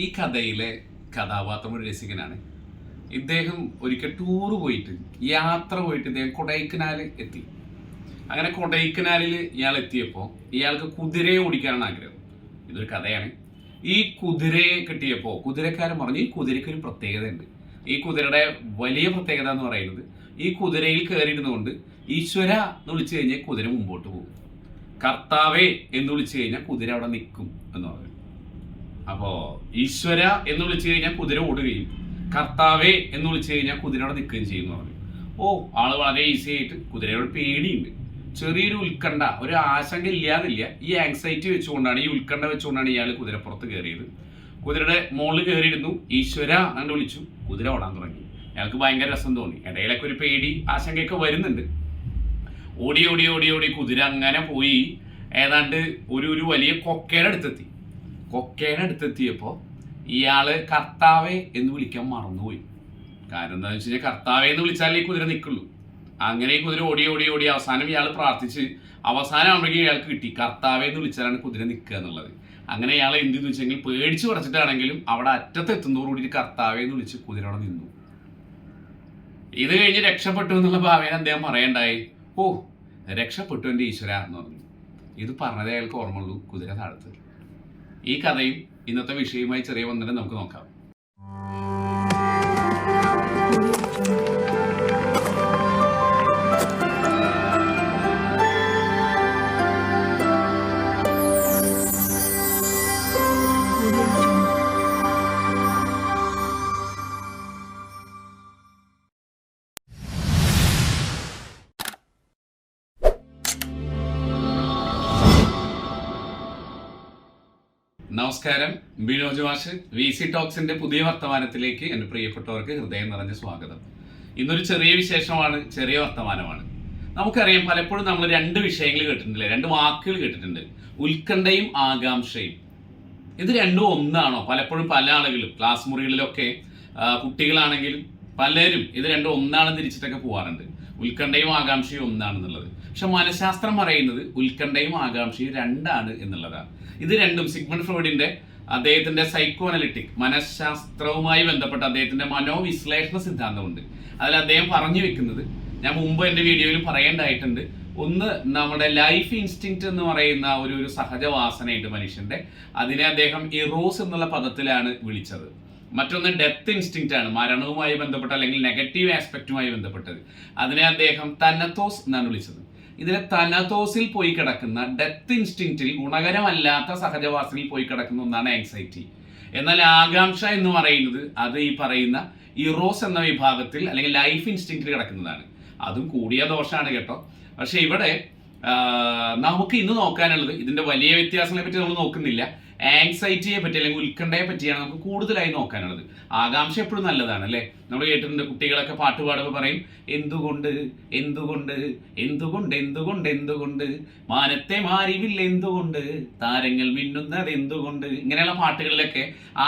ഈ കഥയിലെ കഥാപാത്രം ഒരു രസികനാണ്. ഇദ്ദേഹം ഒരിക്കൽ ടൂറ് പോയിട്ട് ഇദ്ദേഹം കൊടൈക്കനാൽ എത്തി. അങ്ങനെ കൊടൈക്കനാലിൽ ഇയാൾ എത്തിയപ്പോൾ ഇയാൾക്ക് കുതിരയെ ഓടിക്കാനാണ് ആഗ്രഹം. ഇതൊരു കഥയാണ്. ഈ കുതിരയെ കിട്ടിയപ്പോൾ കുതിരക്കാരൻ പറഞ്ഞു ഈ കുതിരയ്ക്ക് ഒരു പ്രത്യേകത ഉണ്ട്. ഈ കുതിരയുടെ വലിയ പ്രത്യേകത എന്ന് പറയുന്നത് ഈ കുതിരയിൽ കയറിയിരുന്നുകൊണ്ട് ഈശ്വര എന്ന് വിളിച്ചു കഴിഞ്ഞാൽ കുതിര മുമ്പോട്ട് പോകും, കർത്താവേ എന്ന് വിളിച്ചു കഴിഞ്ഞാൽ കുതിര അവിടെ നിൽക്കും എന്ന് പറഞ്ഞു. അപ്പോൾ ഈശ്വര എന്ന് വിളിച്ചു കഴിഞ്ഞാൽ കുതിര ഓടുകയും കർത്താവേ എന്ന് വിളിച്ചു കഴിഞ്ഞാൽ കുതിര അവിടെ നിൽക്കുകയും ചെയ്യുമെന്ന് പറഞ്ഞു. ആള് വളരെ ഈസി ആയിട്ട്, കുതിരയോട് പേടിയുണ്ട്, ചെറിയൊരു ഉത്കണ്ഠ, ഒരു ആശങ്ക ഇല്ലാതില്ല, ഈ ആങ്സൈറ്റി വെച്ചുകൊണ്ടാണ്, ഈ ഉത്കണ്ഠ വെച്ചുകൊണ്ടാണ് ഇയാൾ കുതിരപ്പുറത്ത് കയറിയത്. കുതിരയുടെ മുകളിൽ കയറിയിരുന്നു, ഈശ്വര എന്ന് വിളിച്ചു, കുതിര ഓടാൻ തുടങ്ങി. അയാൾക്ക് ഭയങ്കര രസം തോന്നി. ഇടയിലൊക്കെ ഒരു പേടി ആശങ്കയൊക്കെ വരുന്നുണ്ട്. ഓടി ഓടി ഓടി ഓടി കുതിര അങ്ങനെ പോയി ഏതാണ്ട് ഒരു വലിയ കൊക്കയുടെ അടുത്തെത്തിയപ്പോൾ ഇയാള് കർത്താവേ എന്ന് വിളിക്കാൻ മറന്നുപോയി. കാരണം എന്താണെന്ന് വെച്ച് കഴിഞ്ഞാൽ കർത്താവേ എന്ന് വിളിച്ചാലേ ഈ കുതിര നിൽക്കുള്ളൂ. അങ്ങനെ ഈ കുതിര ഓടി ഓടി ഓടി അവസാനം ഇയാൾ പ്രാർത്ഥിച്ച് അവസാനമാകുമ്പോഴേക്കും ഇയാൾക്ക് കിട്ടി, കർത്താവേ എന്ന് വിളിച്ചാലാണ് കുതിര നിൽക്കുക എന്നുള്ളത്. അങ്ങനെ ഇയാൾ എന്തെന്ന് വെച്ചെങ്കിൽ പേടിച്ച് പറിച്ചിട്ടാണെങ്കിലും അവിടെ അറ്റത്തെത്തുന്നതോടുകൂടി കർത്താവേ എന്ന് വിളിച്ച് കുതിര അവിടെ നിന്നു. ഇത് കഴിഞ്ഞ് രക്ഷപ്പെട്ടു എന്നുള്ള ഭാവേന അദ്ദേഹം പറയണ്ടായി, രക്ഷപ്പെട്ടു എൻ്റെ ഈശ്വര എന്ന് പറഞ്ഞു. ഇത് പറഞ്ഞതേ അയാൾക്ക് ഓർമ്മയുള്ളൂ, കുതിര താഴത്ത്. ഈ കഥയും ഇന്നത്തെ വിഷയവുമായി ചെറിയ ബന്ധനം നമുക്ക് നോക്കാം. നമസ്കാരം, ബിനോജ് മാഷ് VC ടോക്സിന്റെ പുതിയ വർത്തമാനത്തിലേക്ക് എൻ്റെ പ്രിയപ്പെട്ടവർക്ക് ഹൃദയം നിറഞ്ഞ സ്വാഗതം. ഇന്നൊരു ചെറിയ വിശേഷമാണ്, ചെറിയ വർത്തമാനമാണ്. നമുക്കറിയാം, പലപ്പോഴും നമ്മൾ രണ്ട് വിഷയങ്ങൾ കേട്ടിട്ടുണ്ടല്ലേ, രണ്ട് വാക്കുകൾ കേട്ടിട്ടുണ്ട്, ഉത്കണ്ഠയും ആകാംക്ഷയും. ഇത് രണ്ടും ഒന്നാണോ? പലപ്പോഴും പല ആളുകളും ക്ലാസ് മുറികളിലൊക്കെ കുട്ടികളാണെങ്കിലും പലരും ഇത് രണ്ടും ഒന്നാണെന്ന് തിരിച്ചിട്ടൊക്കെ പോകാറുണ്ട്. ഉത്കണ്ഠയും ആകാംക്ഷയും ഒന്നാണെന്നുള്ളത്. പക്ഷെ മനഃശാസ്ത്രം പറയുന്നത് ഉത്കണ്ഠയും ആകാംക്ഷയും രണ്ടാണ് എന്നുള്ളതാണ്. ഇത് രണ്ടും സിഗ്മണ്ട് ഫ്രോയിഡിന്റെ അദ്ദേഹത്തിന്റെ സൈക്കോ അനലിറ്റിക് മനഃശാസ്ത്രവുമായി ബന്ധപ്പെട്ട അദ്ദേഹത്തിന്റെ മനോവിശ്ലേഷണ സിദ്ധാന്തമുണ്ട്. അതിൽ അദ്ദേഹം പറഞ്ഞു വെക്കുന്നത് ഞാൻ മുമ്പ് എൻ്റെ വീഡിയോയിലും പറയേണ്ടതായിട്ടുണ്ട്. ഒന്ന്, നമ്മുടെ ലൈഫ് ഇൻസ്റ്റിങ്ക്റ്റ് എന്ന് പറയുന്ന ഒരു സഹജവാസനയുണ്ട് മനുഷ്യന്റെ. അതിനെ അദ്ദേഹം ഇറോസ് എന്നുള്ള പദത്തിലാണ് വിളിച്ചത്. മറ്റൊന്ന് ഡെത്ത് ഇൻസ്റ്റിങ്ക്റ്റ് ആണ്, മരണവുമായി ബന്ധപ്പെട്ട അല്ലെങ്കിൽ നെഗറ്റീവ് ആസ്പെക്റ്റുമായി ബന്ധപ്പെട്ടത്. അതിനെ അദ്ദേഹം തനത്തോസ് എന്നാണ് വിളിച്ചത്. ഇതിലെ തനത്തോസിൽ പോയി കിടക്കുന്ന ഡെത്ത് ഇൻസ്റ്റിങ്ക്റ്റിൽ ഗുണകരമല്ലാത്ത സഹജവാസനയിൽ പോയി കിടക്കുന്ന ഒന്നാണ് ആങ്സൈറ്റി. എന്നാൽ ആകാംക്ഷ എന്ന് പറയുന്നത് അത് ഈ പറയുന്ന ഇറോസ് എന്ന വിഭാഗത്തിൽ അല്ലെങ്കിൽ ലൈഫ് ഇൻസ്റ്റിങ്ക്റ്റിൽ കിടക്കുന്നതാണ്. അതും കൂടിയ ദോഷമാണ് കേട്ടോ. പക്ഷെ ഇവിടെ നമുക്ക് ഇന്ന് നോക്കാനുള്ളത്, ഇതിന്റെ വലിയ വ്യത്യാസങ്ങളെ പറ്റി നമ്മൾ നോക്കുന്നില്ല, ആങ്സൈറ്റിയെ പറ്റി അല്ലെങ്കിൽ ഉത്കണ്ഠയെ പറ്റിയാണ് നമുക്ക് കൂടുതലായി നോക്കാനുള്ളത്. ആകാംക്ഷ എപ്പോഴും നല്ലതാണ് അല്ലേ? നമ്മൾ കേട്ടിട്ടുണ്ട്, കുട്ടികളൊക്കെ പാട്ട് പാടുമ്പോൾ പറയും, എന്തുകൊണ്ട് എന്തുകൊണ്ട് എന്തുകൊണ്ട് എന്തുകൊണ്ട് എന്തുകൊണ്ട് മാനത്തെ മാറിവില്ല, എന്തുകൊണ്ട് താരങ്ങൾ മിന്നുന്നത് എന്തുകൊണ്ട്, ഇങ്ങനെയുള്ള പാട്ടുകളിലൊക്കെ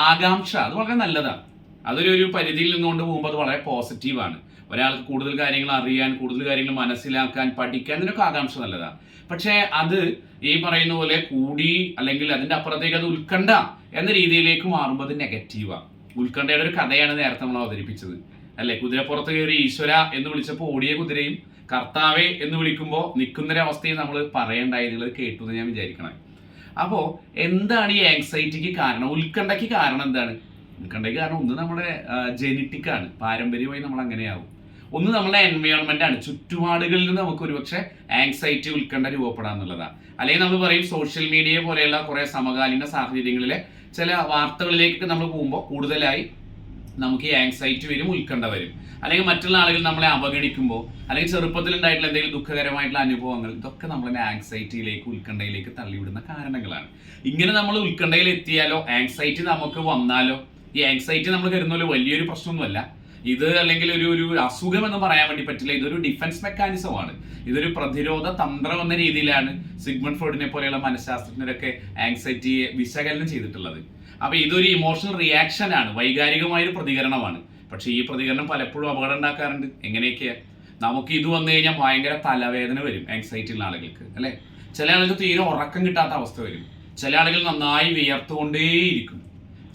ആകാംക്ഷ അത് വളരെ നല്ലതാണ്. അതൊരു പരിധിയിൽ നിന്നുകൊണ്ട് പോകുമ്പോൾ അത് വളരെ പോസിറ്റീവാണ്. ഒരാൾക്ക് കൂടുതൽ കാര്യങ്ങൾ അറിയാൻ, കൂടുതൽ കാര്യങ്ങൾ മനസ്സിലാക്കാൻ, പഠിക്കാൻ, ഇതിനൊക്കെ ആകാംക്ഷ നല്ലതാണ്. പക്ഷേ അത് ഈ പറയുന്ന പോലെ കൂടി അല്ലെങ്കിൽ അതിൻ്റെ അപ്പുറത്തേക്ക് അത് ഉത്കണ്ഠ എന്ന രീതിയിലേക്ക് മാറുമ്പോൾ അത് നെഗറ്റീവാണ്. ഉത്കണ്ഠയുടെ ഒരു കഥയാണ് നേരത്തെ നമ്മൾ അവതരിപ്പിച്ചത് അല്ലെ? കുതിരപ്പുറത്ത് കയറി ഈശ്വര എന്ന് വിളിച്ചപ്പോൾ ഓടിയ കുതിരയും കർത്താവേ എന്ന് വിളിക്കുമ്പോൾ നിൽക്കുന്നൊരവസ്ഥയും നമ്മൾ പറയേണ്ടായി. നിങ്ങൾ കേട്ടു എന്ന് ഞാൻ വിചാരിക്കണം. അപ്പോൾ എന്താണ് ഈ ആങ്സൈറ്റിക്ക് കാരണം, ഉത്കണ്ഠയ്ക്ക് കാരണം എന്താണ്? ഉത്കണ്ഠയ്ക്ക് കാരണം ഒന്ന് നമ്മുടെ ജെനറ്റിക്കാണ്, പാരമ്പര്യമായി നമ്മൾ അങ്ങനെയാവും. ഒന്ന് നമ്മുടെ എൻവയോൺമെന്റ് ആണ്, ചുറ്റുപാടുകളിൽ നിന്ന് നമുക്ക് ഒരുപക്ഷെ ആങ്സൈറ്റി ഉത്കണ്ഠ രൂപപ്പെടാന്നുള്ളതാണ്. അല്ലെങ്കിൽ നമ്മൾ പറയും സോഷ്യൽ മീഡിയ പോലെയുള്ള കുറെ സമകാലീന സാഹചര്യങ്ങളിലെ ചില വാർത്തകളിലേക്ക് നമ്മൾ പോകുമ്പോൾ കൂടുതലായി നമുക്ക് ഈ ആങ്സൈറ്റി വരും, ഉത്കണ്ഠ വരും. അല്ലെങ്കിൽ മറ്റുള്ള ആളുകൾ നമ്മളെ അവഗണിക്കുമ്പോൾ, അല്ലെങ്കിൽ ചെറുപ്പത്തിൽ ഉണ്ടായിട്ടുള്ള എന്തെങ്കിലും ദുഃഖകരമായിട്ടുള്ള അനുഭവങ്ങൾ, ഇതൊക്കെ നമ്മളെ ആങ്സൈറ്റിയിലേക്ക് ഉത്കണ്ഠയിലേക്ക് തള്ളിവിടുന്ന കാരണങ്ങളാണ്. ഇങ്ങനെ നമ്മൾ ഉത്കണ്ഠയിൽ എത്തിയാലോ, ആങ്സൈറ്റി നമുക്ക് വന്നാലോ, ഈ ആങ്സൈറ്റി നമ്മൾ കരുതുന്ന വലിയൊരു പ്രശ്നമൊന്നുമല്ല ഇത്, അല്ലെങ്കിൽ ഒരു അസുഖം എന്ന് പറയാൻ വേണ്ടി പറ്റില്ല. ഇതൊരു ഡിഫൻസ് മെക്കാനിസമാണ്, ഇതൊരു പ്രതിരോധ തന്ത്രം എന്ന രീതിയിലാണ് സിഗ്മണ്ട് ഫ്രോയിഡിനെ പോലെയുള്ള മനഃശാസ്ത്രജ്ഞരൊക്കെ ആങ്സൈറ്റിയെ വിശകലനം ചെയ്തിട്ടുള്ളത്. അപ്പൊ ഇതൊരു ഇമോഷണൽ റിയാക്ഷൻ ആണ്, വൈകാരികമായൊരു പ്രതികരണമാണ്. പക്ഷെ ഈ പ്രതികരണം പലപ്പോഴും അപകടം ഉണ്ടാക്കാറുണ്ട്. എങ്ങനെയൊക്കെയാ? നമുക്ക് ഇത് വന്നു കഴിഞ്ഞാൽ ഭയങ്കര തലവേദന വരും ആങ്സൈറ്റി ഉള്ള ആളുകൾക്ക് അല്ലെ? ചില ആളുകൾക്ക് തീരെ ഉറക്കം കിട്ടാത്ത അവസ്ഥ വരും. ചില ആളുകൾ നന്നായി വിയർത്തുകൊണ്ടേയിരിക്കും.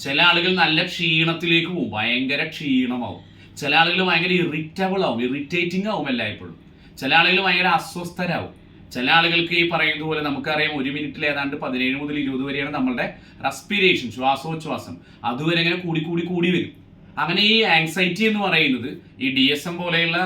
ചില ആളുകൾ നല്ല ക്ഷീണത്തിലേക്ക് പോകും, ഭയങ്കര ക്ഷീണമാവും. ചില ആളുകൾ ഭയങ്കര ഇറിറ്റബിൾ ആവും, ഇറിറ്റേറ്റിംഗ് ആവും എല്ലായ്പ്പോഴും. ചില ആളുകൾ ഭയങ്കര അസ്വസ്ഥരാകും. ചില ആളുകൾക്ക് ഈ പറയുന്നത് പോലെ നമുക്കറിയാം 1 മിനിറ്റിൽ ഏതാണ്ട് 17 മുതൽ 20 വരെയാണ് നമ്മളുടെ റെസ്പിറേഷൻ, ശ്വാസോച്ഛ്വാസം. അതുവരെ ഇങ്ങനെ കൂടി വരും. അങ്ങനെ ഈ ആങ്സൈറ്റി എന്ന് പറയുന്നത് ഈ DSM പോലെയുള്ള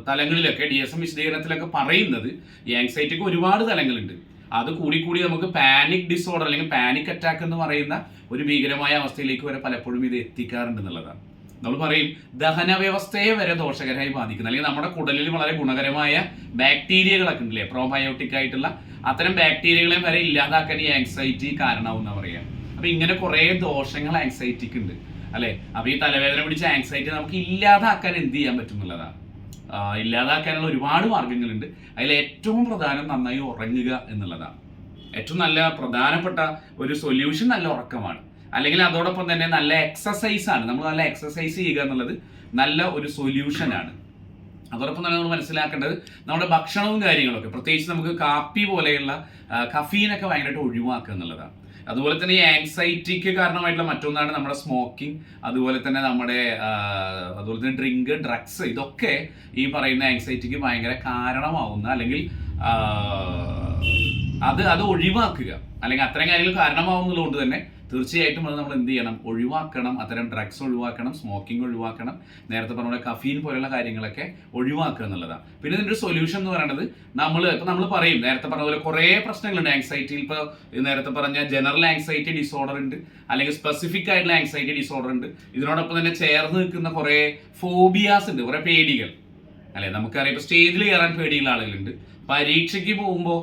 തലങ്ങളിലൊക്കെ, DSM വിശദീകരണത്തിലൊക്കെ പറയുന്നത് ഈ ആങ്സൈറ്റിക്ക് ഒരുപാട് തലങ്ങളുണ്ട്. അത് കൂടി നമുക്ക് പാനിക് ഡിസോർഡർ അല്ലെങ്കിൽ പാനിക് അറ്റാക്ക് എന്ന് പറയുന്ന ഒരു ഭീകരമായ അവസ്ഥയിലേക്ക് വരെ പലപ്പോഴും ഇത് എത്തിക്കാറുണ്ട് എന്നുള്ളതാണ്. നമ്മൾ പറയും ദഹന വ്യവസ്ഥയെ വരെ ദോഷകരമായി ബാധിക്കുന്ന, അല്ലെങ്കിൽ നമ്മുടെ കുടലിൽ വളരെ ഗുണകരമായ ബാക്ടീരിയകളൊക്കെ ഉണ്ടല്ലേ, പ്രോബയോട്ടിക് ആയിട്ടുള്ള അത്തരം ബാക്ടീരിയകളെ വരെ ഇല്ലാതാക്കാൻ ഈ ആങ്സൈറ്റി കാരണമാവുന്ന പറയാം. അപ്പൊ ഇങ്ങനെ കുറെ ദോഷങ്ങൾ ആങ്സൈറ്റിക്ക് ഉണ്ട് അല്ലെ. അപ്പൊ ഈ തലവേദന പിടിച്ച ആങ്സൈറ്റി നമുക്ക് ഇല്ലാതാക്കാൻ എന്ത് ചെയ്യാൻ പറ്റും എന്നുള്ളതാണ്. ഇല്ലാതാക്കാനുള്ള ഒരുപാട് മാർഗങ്ങളുണ്ട്. അതിൽ ഏറ്റവും പ്രധാനം നന്നായി ഉറങ്ങുക എന്നുള്ളതാണ്. ഏറ്റവും നല്ല പ്രധാനപ്പെട്ട ഒരു സൊല്യൂഷൻ നല്ല ഉറക്കമാണ്. അല്ലെങ്കിൽ അതോടൊപ്പം തന്നെ നല്ല എക്സസൈസ് ആണ്. നമ്മൾ നല്ല എക്സസൈസ് ചെയ്യുക എന്നുള്ളത് നല്ല ഒരു സൊല്യൂഷനാണ്. അതോടൊപ്പം തന്നെ നമ്മൾ മനസ്സിലാക്കേണ്ടത് നമ്മുടെ ഭക്ഷണവും കാര്യങ്ങളൊക്കെ, പ്രത്യേകിച്ച് നമുക്ക് കാപ്പി പോലെയുള്ള കഫീനൊക്കെ ഭയങ്കരമായിട്ട് ഒഴിവാക്കുക എന്നുള്ളതാണ്. അതുപോലെ തന്നെ ഈ ആങ്സൈറ്റിക്ക് കാരണമായിട്ടുള്ള മറ്റൊന്നാണ് നമ്മുടെ സ്മോക്കിംഗ്, അതുപോലെ തന്നെ ഡ്രിങ്ക്, ഡ്രഗ്സ്. ഇതൊക്കെ ഈ പറയുന്ന ആങ്സൈറ്റിക്ക് ഭയങ്കര കാരണമാവുന്ന, അല്ലെങ്കിൽ അത് ഒഴിവാക്കുക, അല്ലെങ്കിൽ അത്തരം കാര്യങ്ങൾ കാരണമാവുന്നത് കൊണ്ട് തന്നെ തീർച്ചയായിട്ടും അത് നമ്മൾ എന്ത് ചെയ്യണം, ഒഴിവാക്കണം. അത്തരം ഡ്രഗ്സ് ഒഴിവാക്കണം, സ്മോക്കിംഗ് ഒഴിവാക്കണം, നേരത്തെ പറഞ്ഞ കഫീൻ പോലുള്ള കാര്യങ്ങളൊക്കെ ഒഴിവാക്കുക എന്നുള്ളതാണ്. പിന്നെ ഇതിൻ്റെ ഒരു സൊല്യൂഷൻ എന്ന് പറയുന്നത് നമ്മൾ പറയും, നേരത്തെ പറഞ്ഞ പോലെ കുറേ പ്രശ്നങ്ങളുണ്ട് ആങ്സൈറ്റിയിൽ. ഇപ്പോൾ നേരത്തെ പറഞ്ഞ ജനറൽ ആങ്സൈറ്റി ഡിസോർഡർ ഉണ്ട്, അല്ലെങ്കിൽ സ്പെസിഫിക് ആയിട്ടുള്ള ആങ്സൈറ്റി ഡിസോർഡർ ഉണ്ട്. ഇതിനോടൊപ്പം തന്നെ ചേർന്ന് നിൽക്കുന്ന കുറേ ഫോബിയാസ് ഉണ്ട്, കുറേ പേടികൾ അല്ലെ. നമുക്കറിയാം ഇപ്പോൾ സ്റ്റേജിൽ കയറാൻ പേടിയുള്ള ആളുകളുണ്ട്. പരീക്ഷയ്ക്ക് പോകുമ്പോൾ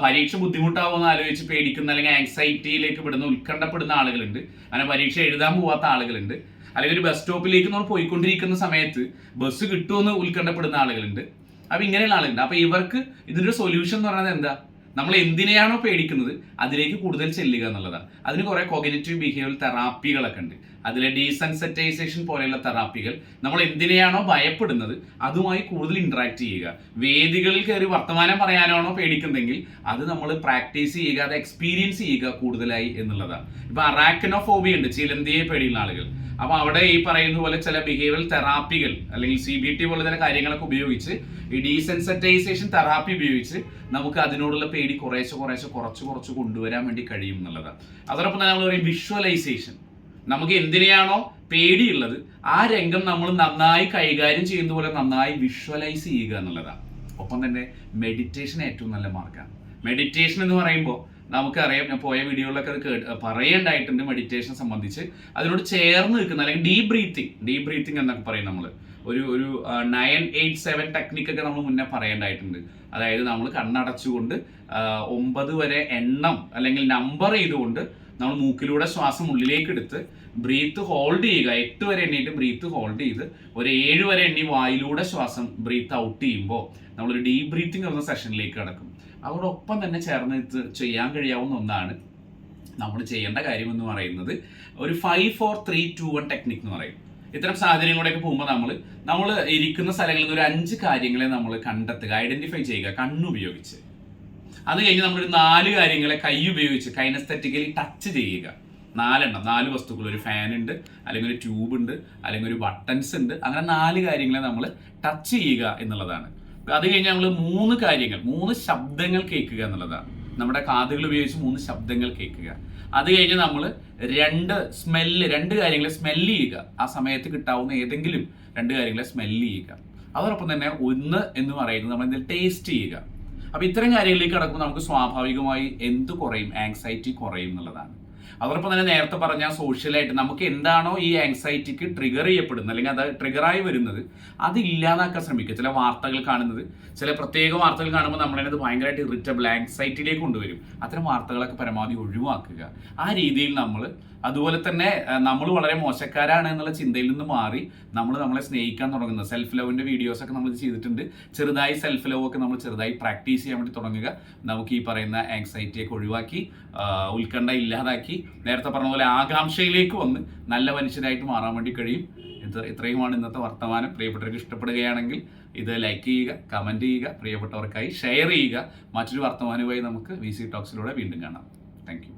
പരീക്ഷ ബുദ്ധിമുട്ടാവുമെന്ന് ആലോചിച്ച് പേടിക്കുന്ന, അല്ലെങ്കിൽ ആങ്സൈറ്റിയിലേക്ക് ഉത്കണ്ഠപ്പെടുന്ന ആളുകളുണ്ട്. അങ്ങനെ പരീക്ഷ എഴുതാൻ പോവാത്ത ആളുകളുണ്ട്. അല്ലെങ്കിൽ ഒരു ബസ് സ്റ്റോപ്പിലേക്ക് നമ്മൾ പോയിക്കൊണ്ടിരിക്കുന്ന സമയത്ത് ബസ് കിട്ടുമെന്ന് ഉത്കണ്ഠപ്പെടുന്ന ആളുകളുണ്ട്. അപ്പൊ ഇങ്ങനെയുള്ള ആളുകളുണ്ട്. അപ്പൊ ഇവർക്ക് ഇതിന്റെ സൊല്യൂഷൻ എന്ന് പറയുന്നത് എന്താ? നമ്മൾ എന്തിനെയാണോ പേടിക്കുന്നത് അതിലേക്ക് കൂടുതൽ ചെല്ലുക എന്നുള്ളതാണ്. അതിന് കുറെ കോഗ്നിറ്റീവ് ബിഹേവിയർ തെറാപ്പികളൊക്കെ ഉണ്ട്. അതിലെ ഡീസെൻസിറ്റൈസേഷൻ പോലെയുള്ള തെറാപ്പികൾ, നമ്മൾ എന്തിനെയാണോ ഭയപ്പെടുന്നത് അതുമായി കൂടുതൽ ഇന്ററാക്ട് ചെയ്യുക. വേദികളിൽ കയറി വർത്തമാനം പറയാനാണോ പേടിക്കുന്നതെങ്കിൽ അത് നമ്മൾ പ്രാക്ടീസ് ചെയ്യുക, അത് എക്സ്പീരിയൻസ് ചെയ്യുക കൂടുതലായി എന്നുള്ളതാണ്. ഇപ്പൊ അറാക്കനോഫോബിയ ഉണ്ട്, ചിലന്തിയെ പേടിയുള്ള ആളുകൾ. അപ്പൊ അവിടെ ഈ പറയുന്ന പോലെ ചില ബിഹേവിയർ തെറാപ്പികൾ അല്ലെങ്കിൽ CBT പോലെ ചില കാര്യങ്ങളൊക്കെ ഉപയോഗിച്ച്, ഈ ഡീസെൻസിറ്റൈസേഷൻ തെറാപ്പി ഉപയോഗിച്ച് നമുക്ക് അതിനോടുള്ള പേടി കുറച്ച് കൊണ്ടുവരാൻ വേണ്ടി കഴിയും എന്നുള്ളതാണ്. അതോടൊപ്പം തന്നെ നമ്മൾ പറയും വിഷ്വലൈസേഷൻ. നമുക്ക് എന്തിനെയാണോ പേടിയുള്ളത് ആ രംഗം നമ്മൾ നന്നായി കൈകാര്യം ചെയ്യുന്ന പോലെ നന്നായി വിഷ്വലൈസ് ചെയ്യുക എന്നുള്ളതാണ്. ഒപ്പം തന്നെ മെഡിറ്റേഷൻ ഏറ്റവും നല്ല മാർഗ്ഗമാണ്. മെഡിറ്റേഷൻ എന്ന് പറയുമ്പോൾ നമുക്കറിയാം, ഞാൻ പോയ വീഡിയോകളിലൊക്കെ അത് പറയേണ്ടായിട്ടുണ്ട് മെഡിറ്റേഷൻ സംബന്ധിച്ച്. അതിനോട് ചേർന്ന് നിൽക്കുന്ന, അല്ലെങ്കിൽ ഡീപ് ബ്രീത്തിങ് എന്നൊക്കെ പറയും. നമ്മൾ ഒരു 9-8-7 ടെക്നിക്കൊക്കെ നമ്മൾ മുന്നേ പറയേണ്ടായിട്ടുണ്ട്. അതായത് നമ്മൾ കണ്ണടച്ചുകൊണ്ട് 9 വരെ എണ്ണം അല്ലെങ്കിൽ നമ്പർ ചെയ്തുകൊണ്ട് നമ്മൾ മൂക്കിലൂടെ ശ്വാസം ഉള്ളിലേക്ക് എടുത്ത് ബ്രീത്ത് ഹോൾഡ് ചെയ്യുക. 8 വരെ എണ്ണിയിട്ട് ബ്രീത്ത് ഹോൾഡ് ചെയ്ത് ഒരു 7 വരെ എണ്ണി വായിലൂടെ ശ്വാസം ബ്രീത്ത് ഔട്ട് ചെയ്യുമ്പോൾ നമ്മളൊരു ഡീപ് ബ്രീത്തിങ് എന്ന സെഷനിലേക്ക് കടക്കും. അതോടൊപ്പം തന്നെ ചേർന്ന് ചെയ്യാൻ കഴിയാവുന്ന ഒന്നാണ് നമ്മൾ ചെയ്യേണ്ട കാര്യം എന്ന് പറയുന്നത് ഒരു 5-4-3-2-1 ടെക്നിക് എന്ന് പറയും. ഇത്തരം സാഹചര്യങ്ങളിലൂടെയൊക്കെ പോകുമ്പോൾ നമ്മൾ ഇരിക്കുന്ന സ്ഥലങ്ങളിൽ നിന്ന് ഒരു 5 കാര്യങ്ങളെ നമ്മൾ കണ്ടെത്തുക, ഐഡന്റിഫൈ ചെയ്യുക കണ്ണുപയോഗിച്ച്. അത് കഴിഞ്ഞ് നമ്മളൊരു 4 കാര്യങ്ങളെ കൈ ഉപയോഗിച്ച് കൈനസ്തെറ്റിക്കലി ടച്ച് ചെയ്യുക. 4 വസ്തുക്കൾ, ഒരു ഫാൻ ഉണ്ട്, അല്ലെങ്കിൽ ഒരു ട്യൂബ് ഉണ്ട്, അല്ലെങ്കിൽ ഒരു ബട്ടൺസ് ഉണ്ട്. അങ്ങനെ 4 കാര്യങ്ങളെ നമ്മൾ ടച്ച് ചെയ്യുക എന്നുള്ളതാണ്. അത് കഴിഞ്ഞ് നമ്മൾ 3 ശബ്ദങ്ങൾ കേൾക്കുക എന്നുള്ളതാണ്. നമ്മുടെ കാതുകൾ ഉപയോഗിച്ച് 3 ശബ്ദങ്ങൾ കേൾക്കുക. അത് കഴിഞ്ഞ് നമ്മൾ 2 കാര്യങ്ങളെ സ്മെല്ല് ചെയ്യുക. ആ സമയത്ത് കിട്ടാവുന്ന ഏതെങ്കിലും 2 കാര്യങ്ങളെ സ്മെല്ല് ചെയ്യുക. അതോടൊപ്പം തന്നെ 1 എന്ന് പറയുന്നത് നമ്മൾ എന്തെങ്കിലും ടേസ്റ്റ് ചെയ്യുക. അപ്പൊ ഇത്തരം കാര്യങ്ങളിലേക്ക് കടക്കുമ്പോൾ നമുക്ക് സ്വാഭാവികമായി കുറയും, ആങ്സൈറ്റി കുറയും എന്നുള്ളതാണ്. അതോടൊപ്പം തന്നെ നേരത്തെ പറഞ്ഞ സോഷ്യലായിട്ട് നമുക്ക് എന്താണോ ഈ ആങ്സൈറ്റിക്ക് ട്രിഗർ ചെയ്യപ്പെടുന്നത്, അല്ലെങ്കിൽ അത് ട്രിഗറായി വരുന്നത്, അത് ഇല്ലാതാക്കാൻ ശ്രമിക്കുക. ചില വാർത്തകൾ കാണുന്നത്, ചില പ്രത്യേക വാർത്തകൾ കാണുമ്പോൾ നമ്മളത് ഭയങ്കരമായിട്ട് ഇറിറ്റബിൾ ആങ്സൈറ്റിയിലേക്ക് കൊണ്ടുവരും. അത്തരം വാർത്തകളൊക്കെ പരമാവധി ഒഴിവാക്കുക. ആ രീതിയിൽ അതുപോലെ തന്നെ നമ്മൾ വളരെ മോശക്കാരാണ് എന്നുള്ള ചിന്തയിൽ നിന്ന് മാറി നമ്മളെ സ്നേഹിക്കാൻ തുടങ്ങുന്നത്. സെൽഫ് ലവിന്റെ വീഡിയോസൊക്കെ നമ്മൾ ചെയ്തിട്ടുണ്ട്. ചെറുതായി സെൽഫ് ലവ് ഒക്കെ നമ്മൾ ചെറുതായി പ്രാക്ടീസ് ചെയ്യാൻ വേണ്ടി തുടങ്ങുക. നമുക്ക് ഈ പറയുന്ന ആങ്സൈറ്റിയൊക്കെ ഒഴിവാക്കി, ഉത്കണ്ഠ ഇല്ലാതാക്കി, നേരത്തെ പറഞ്ഞ പോലെ ആകാംക്ഷയിലേക്ക് വന്ന് നല്ല മനുഷ്യരായിട്ട് മാറാൻ വേണ്ടി കഴിയും. ഇത്രയുമാണ് ഇന്നത്തെ വർത്തമാനം. പ്രിയപ്പെട്ടവർക്ക് ഇഷ്ടപ്പെടുകയാണെങ്കിൽ ഇത് ലൈക്ക് ചെയ്യുക, കമന്റ് ചെയ്യുക, പ്രിയപ്പെട്ടവർക്കായി ഷെയർ ചെയ്യുക. മറ്റൊരു വർത്തമാനവുമായി നമുക്ക് VC ടോക്സിലൂടെ വീണ്ടും കാണാം. Thank you.